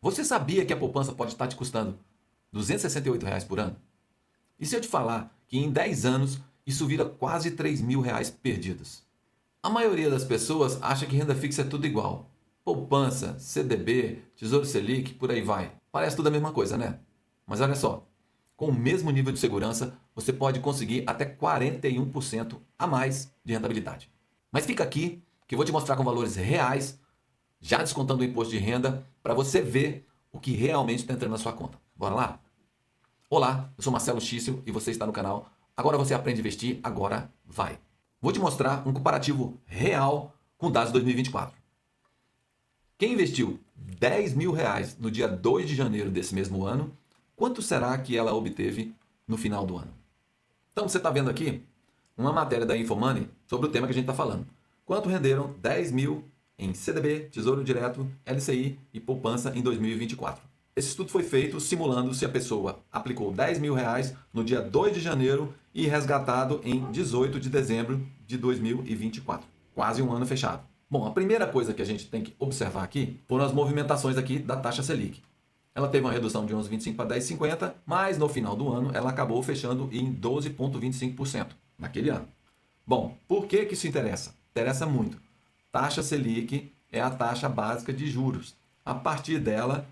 Você sabia que a poupança pode estar te custando R$ 268 por ano? E se eu te falar que em 10 anos isso vira quase R$ 3.000 perdidos? A maioria das pessoas acha que renda fixa é tudo igual. Poupança, CDB, Tesouro Selic, por aí vai. Parece tudo a mesma coisa, né? Mas olha só, com o mesmo nível de segurança, você pode conseguir até 41% a mais de rentabilidade. Mas fica aqui que eu vou te mostrar com valores reais, já descontando o imposto de renda, para você ver o que realmente está entrando na sua conta. Bora lá? Olá, eu sou Marcelo Schissel e você está no canal Agora Você Aprende a Investir, Agora Vai. Vou te mostrar um comparativo real com dados de 2024. Quem investiu R$ 10.000 no dia 2 de janeiro desse mesmo ano, quanto será que ela obteve no final do ano? Então você está vendo aqui uma matéria da Infomoney sobre o tema que a gente está falando. Quanto renderam 10 mil em CDB, Tesouro Direto, LCI e poupança em 2024? Esse estudo foi feito simulando se a pessoa aplicou R$ 10.000 no dia 2 de janeiro e resgatado em 18 de dezembro de 2024. Quase um ano fechado. Bom, a primeira coisa que a gente tem que observar aqui foram as movimentações aqui da taxa Selic. Ela teve uma redução de 11,25 para 10,50, mas no final do ano ela acabou fechando em 12,25% naquele ano. Bom, por que isso interessa? Interessa muito. Taxa Selic é a taxa básica de juros. A partir dela,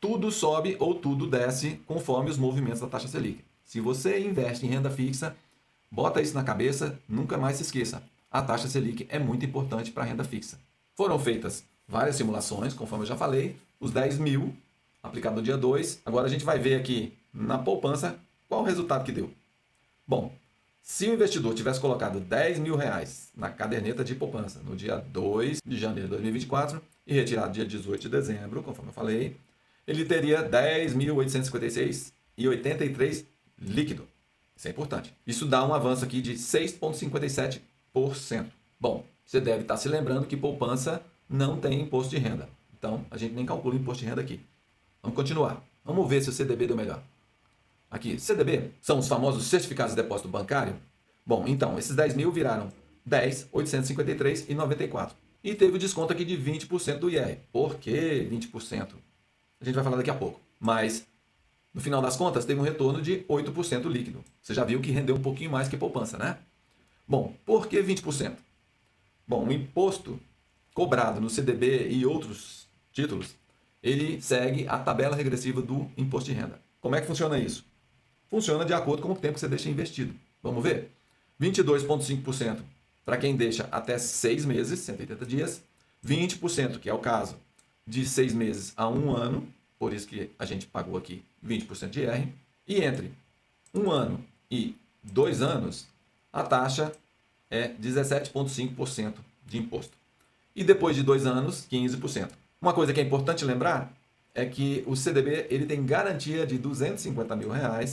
tudo sobe ou tudo desce conforme os movimentos da taxa Selic. Se você investe em renda fixa, bota isso na cabeça, nunca mais se esqueça. A taxa Selic é muito importante para a renda fixa. Foram feitas várias simulações, conforme eu já falei, os 10 mil aplicado no dia 2. Agora a gente vai ver aqui na poupança qual o resultado que deu. Bom, se o investidor tivesse colocado R$ 10.000 na caderneta de poupança no dia 2 de janeiro de 2024 e retirado dia 18 de dezembro, conforme eu falei, ele teria 10.856,83 líquido. Isso é importante. Isso dá um avanço aqui de 6,57%. Bom, você deve estar se lembrando que poupança não tem imposto de renda. Então, a gente nem calcula o imposto de renda aqui. Vamos continuar. Vamos ver se o CDB deu melhor. Aqui, CDB são os famosos certificados de depósito bancário. Bom, então, esses 10 mil viraram 10.853,94. E teve o desconto aqui de 20% do IR. Por que 20%? A gente vai falar daqui a pouco. Mas, no final das contas, teve um retorno de 8% líquido. Você já viu que rendeu um pouquinho mais que poupança, né? Bom, por que 20%? Bom, o imposto cobrado no CDB e outros títulos, ele segue a tabela regressiva do imposto de renda. Como é que funciona isso? Funciona de acordo com o tempo que você deixa investido. Vamos ver? 22,5% para quem deixa até 6 meses, 180 dias. 20%, que é o caso de 6 meses a 1 ano, por isso que a gente pagou aqui 20% de IR. E entre 1 ano e 2 anos, a taxa é 17,5% de imposto. E depois de 2 anos, 15%. Uma coisa que é importante lembrar é que o CDB ele tem garantia de R$ 250 mil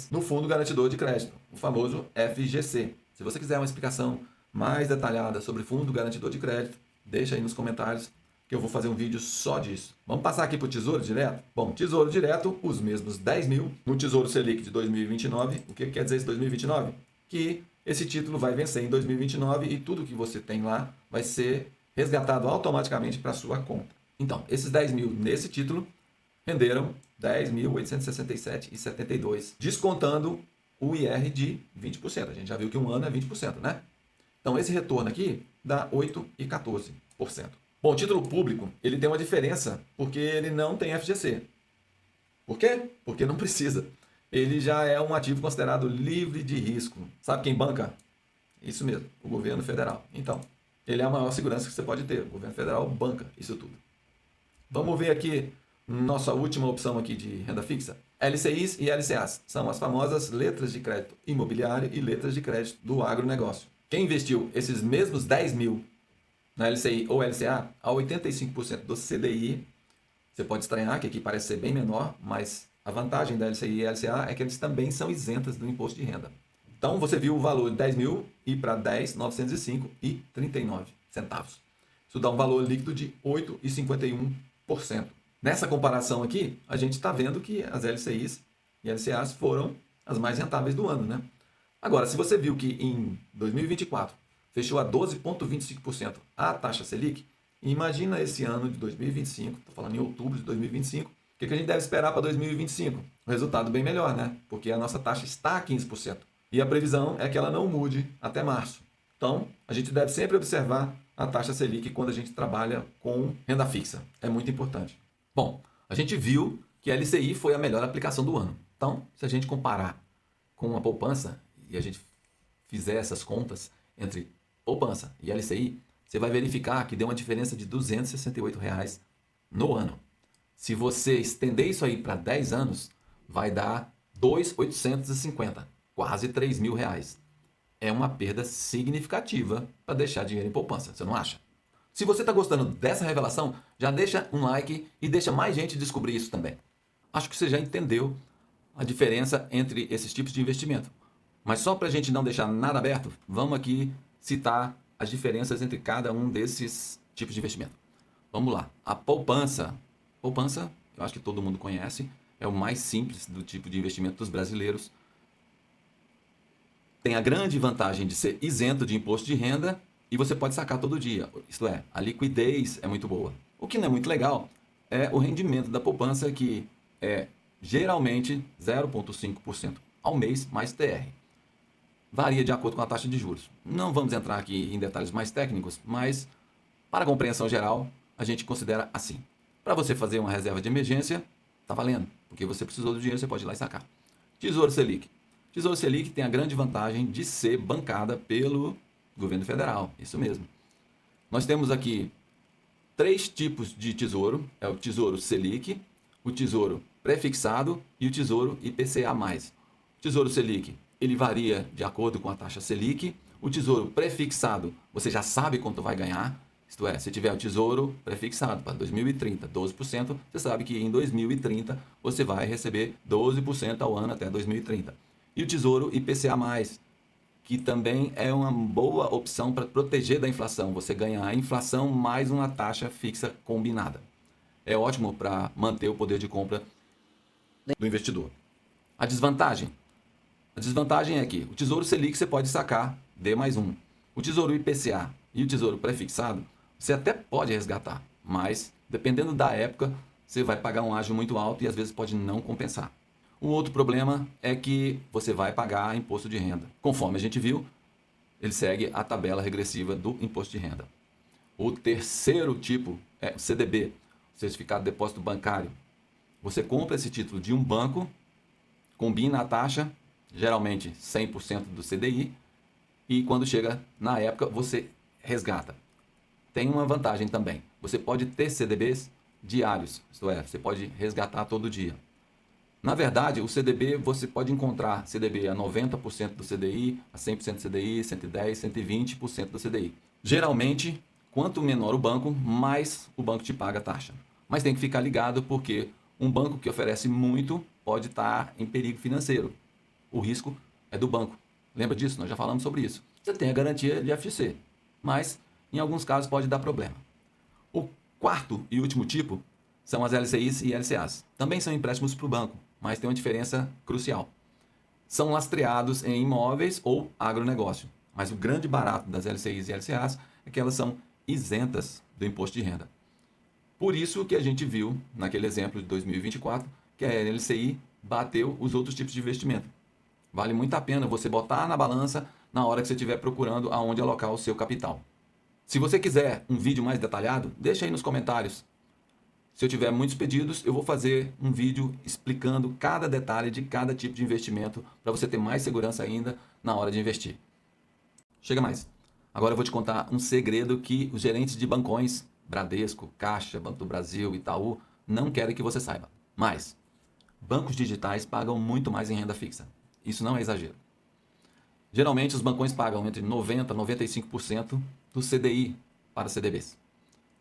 no Fundo Garantidor de Crédito, o famoso FGC. Se você quiser uma explicação mais detalhada sobre Fundo Garantidor de Crédito, deixa aí nos comentários que eu vou fazer um vídeo só disso. Vamos passar aqui para o Tesouro Direto? Bom, Tesouro Direto, os mesmos 10 mil no Tesouro Selic de 2029. O que quer dizer esse 2029? Que esse título vai vencer em 2029 e tudo que você tem lá vai ser resgatado automaticamente para a sua conta. Então, esses 10 mil nesse título renderam 10.867,72, descontando o IR de 20%. A gente já viu que um ano é 20%, né? Então, esse retorno aqui dá 8,14%. Bom, o título público, ele tem uma diferença porque ele não tem FGC. Por quê? Porque não precisa. Ele já é um ativo considerado livre de risco. Sabe quem banca? Isso mesmo, o governo federal. Então, ele é a maior segurança que você pode ter. O governo federal banca isso tudo. Vamos ver aqui nossa última opção aqui de renda fixa. LCIs e LCAs são as famosas letras de crédito imobiliário e letras de crédito do agronegócio. Quem investiu esses mesmos 10 mil na LCI ou LCA a 85% do CDI, você pode estranhar que aqui parece ser bem menor, mas a vantagem da LCI e LCA é que eles também são isentas do imposto de renda. Então você viu o valor de 10 mil ir para 10.905,39 centavos. Isso dá um valor líquido de 8,51%. Nessa comparação aqui, a gente está vendo que as LCIs e LCAs foram as mais rentáveis do ano, né? Agora, se você viu que em 2024 fechou a 12,25% a taxa Selic, imagina esse ano de 2025, estou falando em outubro de 2025, que a gente deve esperar para 2025? Um resultado bem melhor, né? Porque a nossa taxa está a 15%. E a previsão é que ela não mude até março. Então, a gente deve sempre observar a taxa Selic quando a gente trabalha com renda fixa. É muito importante. Bom, a gente viu que a LCI foi a melhor aplicação do ano. Então, se a gente comparar com a poupança e a gente fizer essas contas entre poupança e LCI, você vai verificar que deu uma diferença de R$ 268 no ano. Se você estender isso aí para 10 anos, vai dar 2.850, quase R$ 3.000. É uma perda significativa para deixar dinheiro em poupança, você não acha? Se você está gostando dessa revelação, já deixa um like e deixa mais gente descobrir isso também. Acho que você já entendeu a diferença entre esses tipos de investimento. Mas só para a gente não deixar nada aberto, vamos aqui citar as diferenças entre cada um desses tipos de investimento. Vamos lá. A poupança. Poupança, eu acho que todo mundo conhece, é o mais simples do tipo de investimento dos brasileiros. Tem a grande vantagem de ser isento de imposto de renda e você pode sacar todo dia. Isto é, a liquidez é muito boa. O que não é muito legal é o rendimento da poupança, que é geralmente 0,5% ao mês mais TR. Varia de acordo com a taxa de juros. Não vamos entrar aqui em detalhes mais técnicos, mas para a compreensão geral, a gente considera assim. Para você fazer uma reserva de emergência, está valendo, porque você precisou do dinheiro, você pode ir lá e sacar. Tesouro Selic. Tesouro Selic tem a grande vantagem de ser bancada pelo governo federal, isso mesmo. Nós temos aqui 3 tipos de tesouro, é o Tesouro Selic, o Tesouro Prefixado e o Tesouro IPCA+. O Tesouro Selic, ele varia de acordo com a taxa Selic. O Tesouro Prefixado, você já sabe quanto vai ganhar. Isto é, se tiver o Tesouro Prefixado para 2030, 12%, você sabe que em 2030 você vai receber 12% ao ano até 2030. E o Tesouro IPCA+, que também é uma boa opção para proteger da inflação. Você ganha a inflação mais uma taxa fixa combinada. É ótimo para manter o poder de compra do investidor. A desvantagem? A desvantagem é que o Tesouro Selic você pode sacar D+1. O Tesouro IPCA e o Tesouro Prefixado você até pode resgatar, mas dependendo da época você vai pagar um ágio muito alto e às vezes pode não compensar. Um outro problema é que você vai pagar imposto de renda. Conforme a gente viu, ele segue a tabela regressiva do imposto de renda. O terceiro tipo é o CDB, Certificado de Depósito Bancário. Você compra esse título de um banco, combina a taxa, geralmente 100% do CDI, e quando chega na época você resgata. Tem uma vantagem também. Você pode ter CDBs diários, isto é, você pode resgatar todo dia. Na verdade, o CDB, você pode encontrar CDB a 90% do CDI, a 100% do CDI, 110%, 120% do CDI. Geralmente, quanto menor o banco, mais o banco te paga a taxa. Mas tem que ficar ligado porque um banco que oferece muito pode estar em perigo financeiro. O risco é do banco. Lembra disso? Nós já falamos sobre isso. Você tem a garantia de FGC, mas em alguns casos pode dar problema. O quarto e último tipo são as LCIs e LCAs. Também são empréstimos para o banco, mas tem uma diferença crucial. São lastreados em imóveis ou agronegócio, mas o grande barato das LCIs e LCAs é que elas são isentas do imposto de renda. Por isso que a gente viu, naquele exemplo de 2024, que a LCI bateu os outros tipos de investimento. Vale muito a pena você botar na balança na hora que você estiver procurando aonde alocar o seu capital. Se você quiser um vídeo mais detalhado, deixa aí nos comentários. Se eu tiver muitos pedidos, eu vou fazer um vídeo explicando cada detalhe de cada tipo de investimento para você ter mais segurança ainda na hora de investir. Chega mais. Agora eu vou te contar um segredo que os gerentes de bancões, Bradesco, Caixa, Banco do Brasil, Itaú, não querem que você saiba. Mas bancos digitais pagam muito mais em renda fixa. Isso não é exagero. Geralmente os bancões pagam entre 90% e 95% do CDI para CDBs.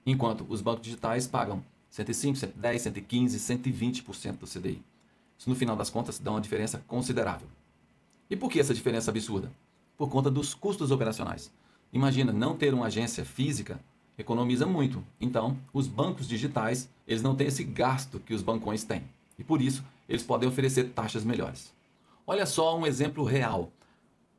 Enquanto os bancos digitais pagam 105%, 110%, 115%, 120% do CDI. Isso no final das contas dá uma diferença considerável. E por que essa diferença absurda? Por conta dos custos operacionais. Imagina, não ter uma agência física economiza muito. Então, os bancos digitais, eles não têm esse gasto que os bancões têm. E por isso, eles podem oferecer taxas melhores. Olha só um exemplo real.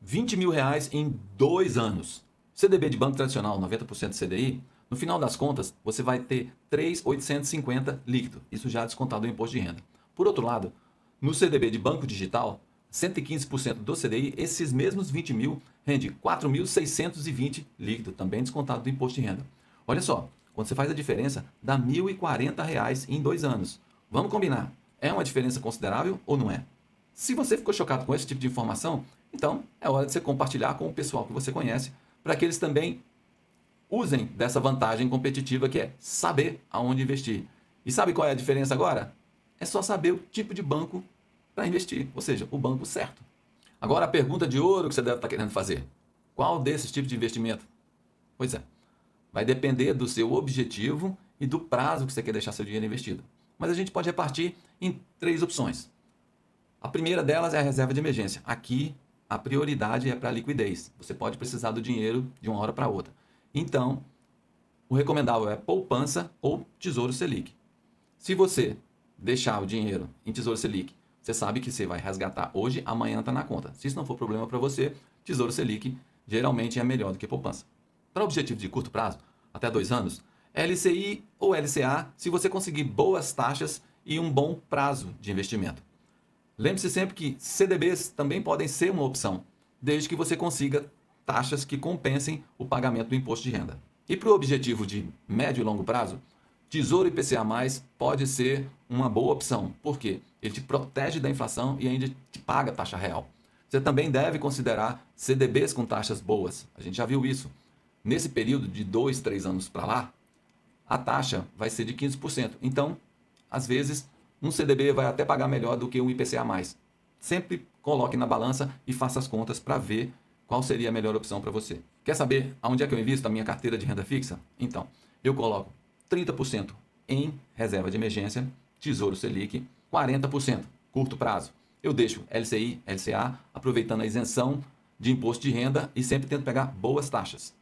R$ 20 mil em 2 anos. CDB de banco tradicional, 90% CDI, No final das contas, você vai ter 3.850 líquido, isso já descontado do imposto de renda. Por outro lado, no CDB de banco digital, 115% do CDI, esses mesmos 20 mil rende 4.620 líquido, também descontado do imposto de renda. Olha só, quando você faz a diferença, dá R$ 1.040 em 2 anos. Vamos combinar, é uma diferença considerável ou não é? Se você ficou chocado com esse tipo de informação, então é hora de você compartilhar com o pessoal que você conhece, para que eles também usem dessa vantagem competitiva que é saber aonde investir. E sabe qual é a diferença agora? É só saber o tipo de banco para investir, ou seja, o banco certo. Agora a pergunta de ouro que você deve estar querendo fazer: qual desses tipos de investimento? Pois é, vai depender do seu objetivo e do prazo que você quer deixar seu dinheiro investido. Mas a gente pode repartir em 3 opções. A primeira delas é a reserva de emergência. Aqui a prioridade é para a liquidez. Você pode precisar do dinheiro de uma hora para outra. Então, o recomendável é poupança ou Tesouro Selic. Se você deixar o dinheiro em Tesouro Selic, você sabe que você vai resgatar hoje, amanhã está na conta. Se isso não for problema para você, Tesouro Selic geralmente é melhor do que poupança. Para objetivo de curto prazo, até 2 anos, LCI ou LCA, se você conseguir boas taxas e um bom prazo de investimento. Lembre-se sempre que CDBs também podem ser uma opção, desde que você consiga taxas que compensem o pagamento do imposto de renda. E para o objetivo de médio e longo prazo, Tesouro IPCA+, pode ser uma boa opção. Por quê? Ele te protege da inflação e ainda te paga taxa real. Você também deve considerar CDBs com taxas boas. A gente já viu isso. Nesse período de 2, 3 anos para lá, a taxa vai ser de 15%. Então, às vezes, um CDB vai até pagar melhor do que um IPCA+. Sempre coloque na balança e faça as contas para ver qual seria a melhor opção para você. Quer saber aonde é que eu invisto a minha carteira de renda fixa? Então, eu coloco 30% em reserva de emergência, Tesouro Selic, 40% curto prazo. Eu deixo LCI, LCA, aproveitando a isenção de imposto de renda e sempre tento pegar boas taxas.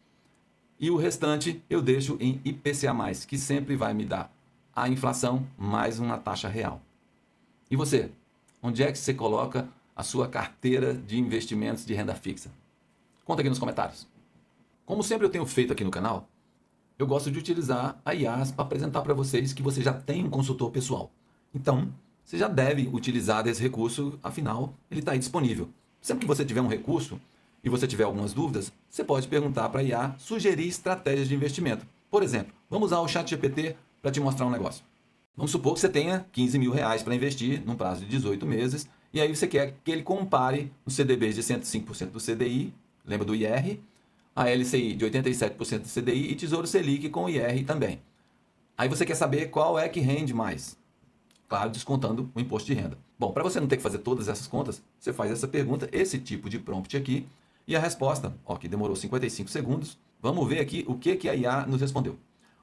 E o restante eu deixo em IPCA+, que sempre vai me dar a inflação mais uma taxa real. E você? Onde é que você coloca a sua carteira de investimentos de renda fixa? Conta aqui nos comentários. Como sempre eu tenho feito aqui no canal, eu gosto de utilizar a IAS para apresentar para vocês que você já tem um consultor pessoal. Então, você já deve utilizar desse recurso, afinal, ele está aí disponível. Sempre que você tiver um recurso e você tiver algumas dúvidas, você pode perguntar para a IA, sugerir estratégias de investimento. Por exemplo, vamos usar o ChatGPT para te mostrar um negócio. Vamos supor que você tenha 15 mil reais para investir num prazo de 18 meses, e aí você quer que ele compare os CDBs de 105% do CDI, lembra do IR, a LCI de 87% do CDI e Tesouro Selic com o IR também. Aí você quer saber qual é que rende mais. Claro, descontando o imposto de renda. Bom, para você não ter que fazer todas essas contas, você faz essa pergunta, esse tipo de prompt aqui, e a resposta, ó, que demorou 55 segundos. Vamos ver aqui o que a IA nos respondeu.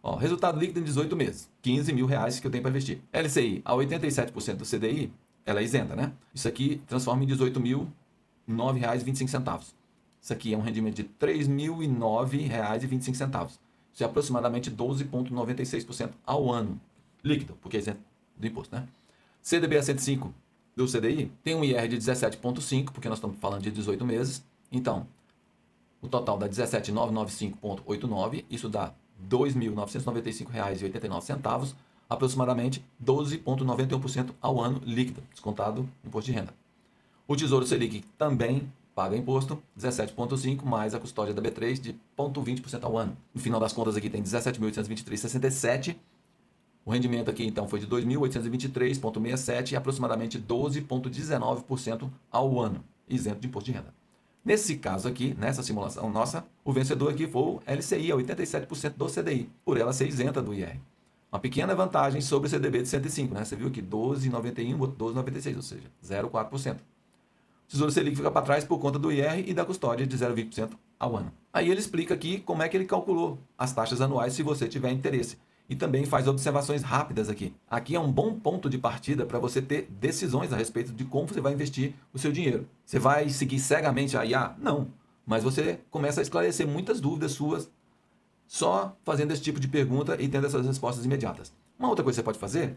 Ó, resultado líquido em 18 meses, 15 mil reais que eu tenho para investir. LCI a 87% do CDI, ela é isenta, né? Isso aqui transforma em 18 mil, R$ 9,25. Isso aqui é um rendimento de R$ 3.009,25. Isso é aproximadamente 12,96% ao ano. Líquido, porque é isento do imposto, né? CDB a 105 do CDI tem um IR de 17,5, porque nós estamos falando de 18 meses. Então, o total dá 17.995,89. Isso dá R$ 2.995,89, aproximadamente 12,91% ao ano líquido, descontado imposto de renda. O Tesouro Selic também paga imposto, 17,5% mais a custódia da B3 de 0,20% ao ano. No final das contas aqui tem 17.823,67. O rendimento aqui então foi de 2.823,67 e aproximadamente 12,19% ao ano, isento de imposto de renda. Nesse caso aqui, nessa simulação nossa, o vencedor aqui foi o LCI, a 87% do CDI, por ela ser isenta do IR. Uma pequena vantagem sobre o CDB de 105, né? Você viu aqui 12,91, 12,96, ou seja, 0,4%. O Tesouro Selic fica para trás por conta do IR e da custódia de 0,20% ao ano. Aí ele explica aqui como é que ele calculou as taxas anuais se você tiver interesse. E também faz observações rápidas aqui. Aqui é um bom ponto de partida para você ter decisões a respeito de como você vai investir o seu dinheiro. Você vai seguir cegamente a IA? Não. Mas você começa a esclarecer muitas dúvidas suas só fazendo esse tipo de pergunta e tendo essas respostas imediatas. Uma outra coisa que você pode fazer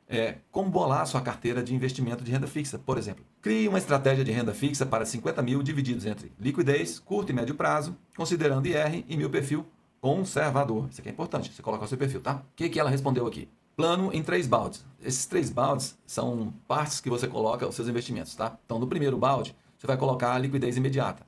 é como bolar a sua carteira de investimento de renda fixa. Por exemplo, crie uma estratégia de renda fixa para 50 mil divididos entre liquidez, curto e médio prazo, considerando IR e meu perfil conservador. Isso aqui é importante, você coloca o seu perfil, tá? O que ela respondeu aqui? Plano em 3 baldes. Esses 3 baldes são partes que você coloca os seus investimentos, tá? Então, no primeiro balde, você vai colocar a liquidez imediata,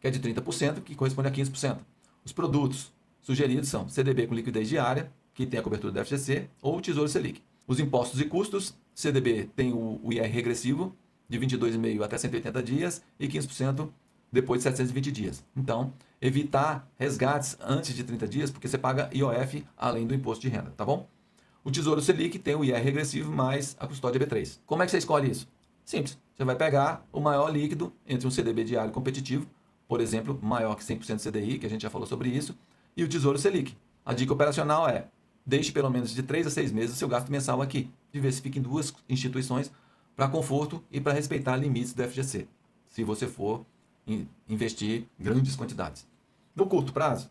que é de 30%, que corresponde a 15%. Os produtos sugeridos são CDB com liquidez diária, que tem a cobertura do FGC, ou Tesouro Selic. Os impostos e custos, CDB tem o IR regressivo, de 22,5 até 180 dias, e 15% depois de 720 dias. Então, evitar resgates antes de 30 dias, porque você paga IOF além do imposto de renda, tá bom? O Tesouro Selic tem o IR regressivo mais a custódia B3. Como é que você escolhe isso? Simples. Você vai pegar o maior líquido entre um CDB diário competitivo, por exemplo, maior que 100% CDI, que a gente já falou sobre isso, e o Tesouro Selic. A dica operacional é: deixe pelo menos de 3 a 6 meses o seu gasto mensal aqui. Diversifique em 2 instituições para conforto e para respeitar limites do FGC, se você for investir grandes quantidades. No curto prazo,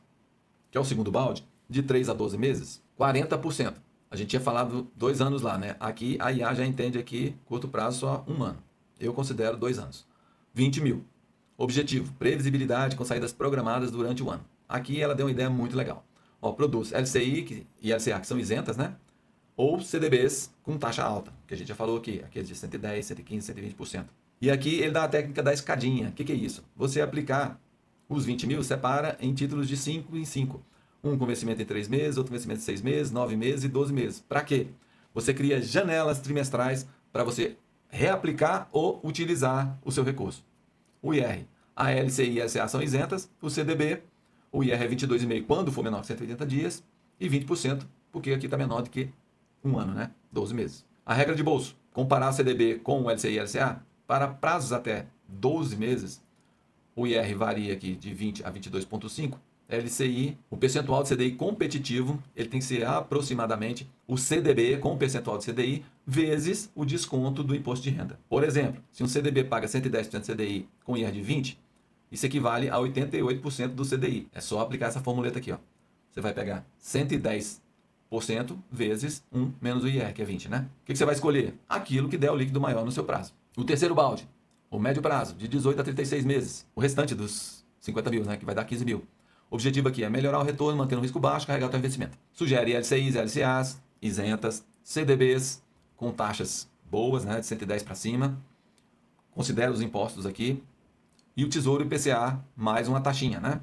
que é o segundo balde, de 3 a 12 meses, 40%. A gente tinha falado 2 anos lá, né? Aqui a IA já entende aqui, curto prazo, só 1 ano. Eu considero 2 anos. 20 mil. Objetivo: previsibilidade com saídas programadas durante o ano. Aqui ela deu uma ideia muito legal. Ó, produz LCI e LCA, que são isentas, né? Ou CDBs com taxa alta, que a gente já falou aqui, aqueles de 110, 115, 120%. E aqui ele dá a técnica da escadinha. O que é isso? Você aplicar os 20 mil, separa em títulos de 5 em 5. Um com vencimento em 3 meses, outro com vencimento em 6 meses, 9 meses e 12 meses. Para quê? Você cria janelas trimestrais para você reaplicar ou utilizar o seu recurso. O IR, a LCI e a LCA são isentas, o CDB, o IR é 22,5% quando for menor que 180 dias e 20% porque aqui está menor do que 1 ano, né? 12 meses. A regra de bolso: comparar o CDB com o LCI e LCA para prazos até 12 meses, o IR varia aqui de 20 a 22,5%. LCI, o percentual de CDI competitivo, ele tem que ser aproximadamente o CDB com o percentual de CDI vezes o desconto do imposto de renda. Por exemplo, se um CDB paga 110% de CDI com IR de 20, isso equivale a 88% do CDI. É só aplicar essa formuleta aqui, ó. Você vai pegar 110% vezes 1 menos o IR, que é 20, né? O que você vai escolher? Aquilo que der o líquido maior no seu prazo. O terceiro balde, o médio prazo, de 18 a 36 meses. O restante dos 50 mil, né? Que vai dar 15 mil. O objetivo aqui é melhorar o retorno, manter um risco baixo, carregar o seu investimento. Sugere LCIs, LCAs, isentas, CDBs com taxas boas, né, de 110 para cima. Considera os impostos aqui. E o Tesouro IPCA mais uma taxinha, né?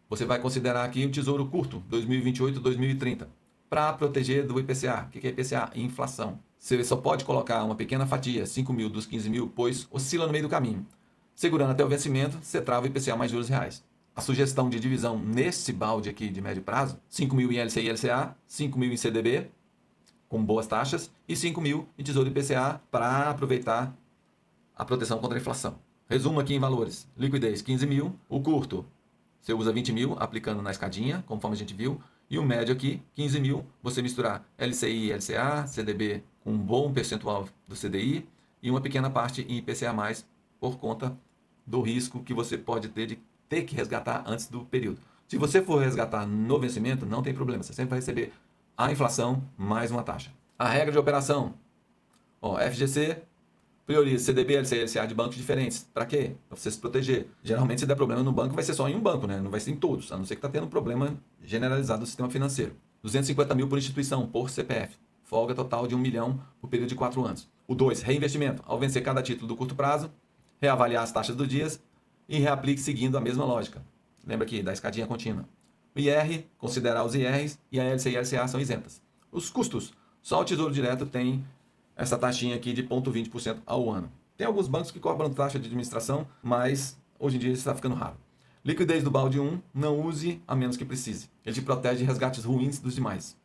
Você vai considerar aqui o Tesouro Curto, 2028-2030, para proteger do IPCA. O que é IPCA? Inflação. Você só pode colocar uma pequena fatia, 5 mil dos 15 mil, pois oscila no meio do caminho. Segurando até o vencimento, você trava o IPCA mais juros reais. A sugestão de divisão nesse balde aqui de médio prazo: 5 mil em LCI e LCA, 5 mil em CDB, com boas taxas, e 5 mil em Tesouro IPCA para aproveitar a proteção contra a inflação. Resumo aqui em valores: liquidez 15 mil, o curto você usa 20 mil aplicando na escadinha, conforme a gente viu, e o médio aqui 15 mil, você misturar LCI, LCA, CDB com um bom percentual do CDI e uma pequena parte em IPCA+, por conta do risco que você pode ter que resgatar antes do período. Se você for resgatar no vencimento, não tem problema, você sempre vai receber a inflação mais uma taxa. A regra de operação: ó, FGC prioriza CDB, LCI, LCA de bancos diferentes. Para quê? Para você se proteger. Geralmente, se der problema no banco, vai ser só em um banco, né? Não vai ser em todos, a não ser que está tendo um problema generalizado do sistema financeiro. 250 mil por instituição, por CPF. Folga total de 1 milhão por período de 4 anos. O 2, reinvestimento. Ao vencer cada título do curto prazo, reavaliar as taxas do dia e reaplique seguindo a mesma lógica. Lembra aqui da escadinha contínua. O IR, considerar os IRs, e a LCI e a LCA são isentas. Os custos: só o Tesouro Direto tem essa taxinha aqui de 0,20% ao ano. Tem alguns bancos que cobram taxa de administração, mas hoje em dia isso está ficando raro. Liquidez do balde 1, não use a menos que precise. Ele te protege de resgates ruins dos demais.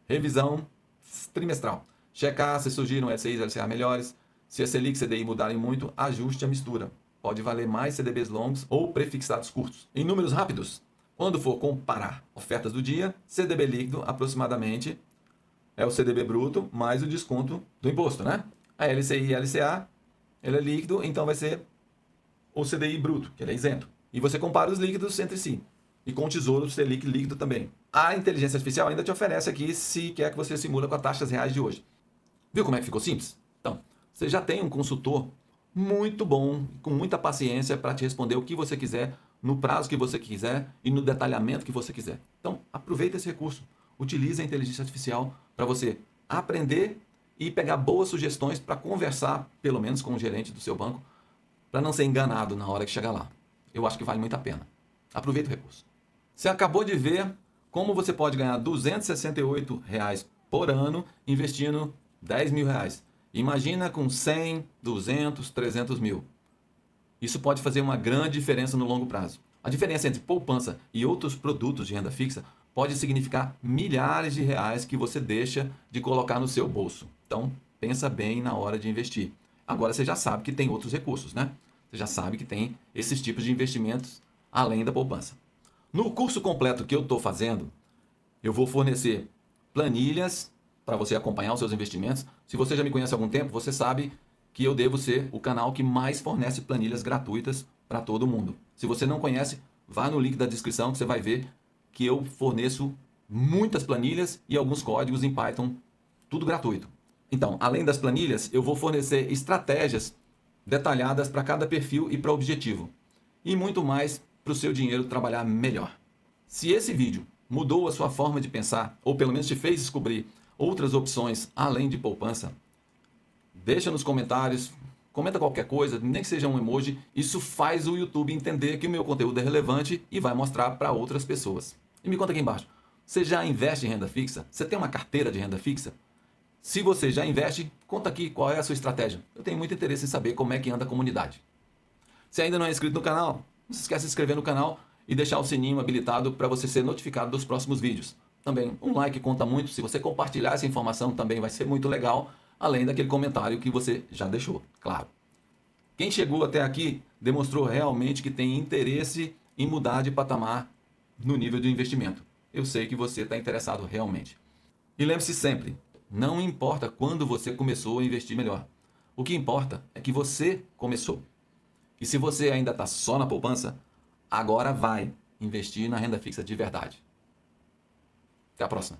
Revisão trimestral: checar se surgiram LCIs e LCA melhores. Se a Selic e CDI mudarem muito, ajuste a mistura. Pode valer mais CDBs longos ou prefixados curtos. Em números rápidos, quando for comparar ofertas do dia, CDB líquido aproximadamente é o CDB bruto mais o desconto do imposto, né? A LCI e a LCA, ele é líquido, então vai ser o CDI bruto, que ele é isento. E você compara os líquidos entre si. E com o Tesouro Selic líquido também. A inteligência artificial ainda te oferece aqui se quer que você simula com as taxas reais de hoje. Viu como é que ficou simples? Então, você já tem um consultor muito bom, com muita paciência para te responder o que você quiser no prazo que você quiser e no detalhamento que você quiser. Então, aproveita esse recurso. Utilize a inteligência artificial para você aprender e pegar boas sugestões para conversar, pelo menos com o gerente do seu banco, para não ser enganado na hora que chegar lá. Eu acho que vale muito a pena. Aproveita o recurso. Você acabou de ver como você pode ganhar R$ 268 por ano investindo R$ 10.000. Imagina com 100, 200, 300 mil. Isso pode fazer uma grande diferença no longo prazo. A diferença entre poupança e outros produtos de renda fixa pode significar milhares de reais que você deixa de colocar no seu bolso. Então, pensa bem na hora de investir. Agora você já sabe que tem outros recursos, né? Você já sabe que tem esses tipos de investimentos além da poupança. No curso completo que eu estou fazendo, eu vou fornecer planilhas para você acompanhar os seus investimentos. Se você já me conhece há algum tempo, você sabe que eu devo ser o canal que mais fornece planilhas gratuitas para todo mundo. Se você não conhece, vá no link da descrição que você vai ver que eu forneço muitas planilhas e alguns códigos em Python, tudo gratuito. Então, além das planilhas, eu vou fornecer estratégias detalhadas para cada perfil e para objetivo. E muito mais para o seu dinheiro trabalhar melhor. Se esse vídeo mudou a sua forma de pensar, ou pelo menos te fez descobrir outras opções além de poupança, deixa nos comentários, comenta qualquer coisa, nem que seja um emoji. Isso faz o YouTube entender que o meu conteúdo é relevante e vai mostrar para outras pessoas. E me conta aqui embaixo, você já investe em renda fixa? Você tem uma carteira de renda fixa? Se você já investe, conta aqui qual é a sua estratégia. Eu tenho muito interesse em saber como é que anda a comunidade. Se ainda não é inscrito no canal, não se esqueça de se inscrever no canal e deixar o sininho habilitado para você ser notificado dos próximos vídeos. Também um like conta muito, se você compartilhar essa informação também vai ser muito legal, além daquele comentário que você já deixou, claro. Quem chegou até aqui demonstrou realmente que tem interesse em mudar de patamar no nível de investimento. Eu sei que você está interessado realmente. E lembre-se sempre, não importa quando você começou a investir melhor. O que importa é que você começou. E se você ainda está só na poupança, agora vai investir na renda fixa de verdade. Até a próxima.